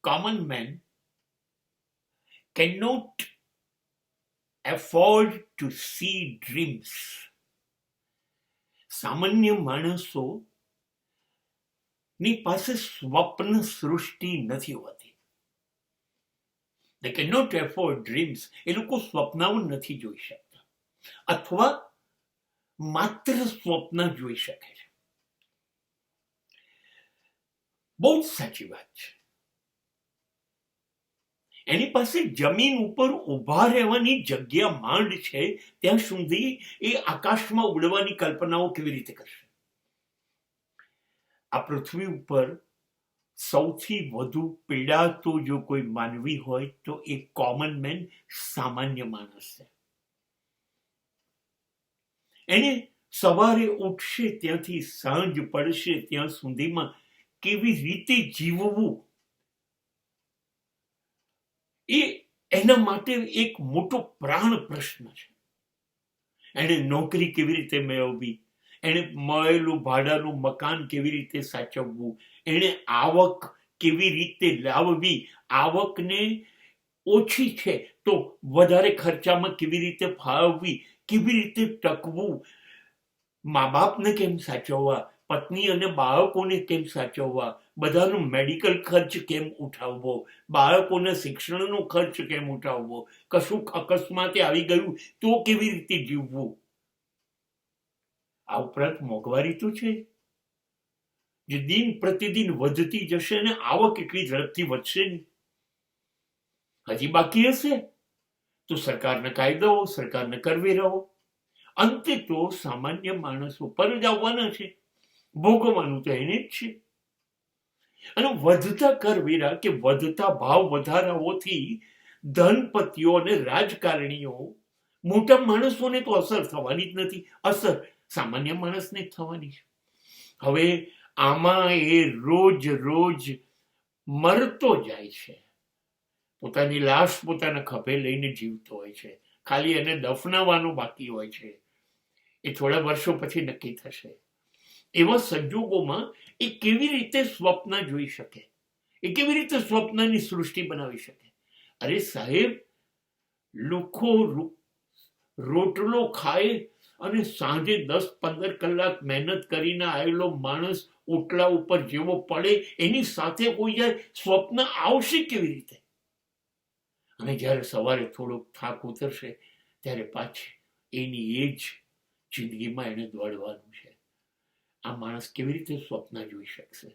common man cannot afford to see dreams. સામાન્ય માણસો ની પાસે સ્વપ્ન સૃષ્ટિ નથી હોતી. They cannot afford dreams. એ લોકો સ્વપ્નાઓ નથી જોઈ શકતા અથવા માત્ર સ્વપ્ન જોઈ શકે છે. બહુ જ સાચી વાત છે. એની પાસે જમીન ઉપર ઉભા રહેવાની જગ્યા માંડ છે ત્યાં સુધી એ આકાશમાં ઉડવાની કલ્પનાઓ કેવી રીતે કરશે? આ પૃથ્વી ઉપર સૌથી વધુ પીડાતો જો કોઈ માનવી હોય તો એ કોમન મેન, સામાન્ય માણસ છે. એને સવારે ઉઠશે ત્યાંથી સાંજ પડશે ત્યાં સુધીમાં કેવી રીતે જીવવું એ એના માટે એક મોટો પ્રાણ પ્રશ્ન છે. એને નોકરી કેવી રીતે મેળવવી, એને મળેલું ભાડાનું મકાન કેવી રીતે સાચવવું, એને આવક કેવી રીતે લાવવી, આવકને ઓછી છે તો વધારે ખર્ચામાં કેવી રીતે ફાળવવી, કેવી રીતે ટકવું, મા બાપને કેમ સાચવવા, પત્ની અને બાળકોને કેમ સાચવવા, બધાનો મેડિકલ ખર્ચ કેમ ઉઠાવવો, બાળકોના શિક્ષણનો ખર્ચ કેમ ઉઠાવવો, કશું અકસ્માતે આવી ગયું તો કેવી રીતે જીવવું. આ ઉપરાંત મોંઘવારી તો છે જે દિન પ્રતિદિન વધતી જશે અને આવક એટલી ઝડપથી વધશે નહીં. હજી બાકી હશે તો સરકારના કાયદાઓ, સરકારના કરવેરાઓ, અંતે તો સામાન્ય માણસો પર જ આવવાના છે. ભોગવવાનું તો એને જ છે. અને વધતા કરવેરા કે વધતા ભાવ વધારાઓથી ધનપતિઓ અને રાજકારણીઓ, મોટા માણસોને તો અસર થવાની જ નથી. અસર સામાન્ય માણસને જ થવાની છે. હવે આમાં એ રોજ રોજ મરતો જાય છે. પોતાની લાશ પોતાના ખભે લઈને જીવતો હોય છે. ખાલી એને દફનાવવાનું બાકી હોય છે. એ થોડા વર્ષો પછી નક્કી થશે. એવા સંજોગોમાં એ કેવી રીતે સ્વપ્ન જોઈ શકે? એ કેવી રીતે સ્વપ્નની સૃષ્ટિ બનાવી શકે? અરે સાહેબ, લોકો રોટલો ખાય અને સાંજે 10-15 કલાક મહેનત કરીને આવેલો માણસ ઓટલા ઉપર જેવો પડે એની સાથે કોઈ જાય, સ્વપ્ન આવશે કેવી રીતે? અને જ્યારે સવારે થોડોક થાક ઉતરશે ત્યારે પાછી એની એ જ જિંદગીમાં એને દોડવાનું છે. આ માણસ કેવી રીતે સ્વપ્ન જોઈ શકશે?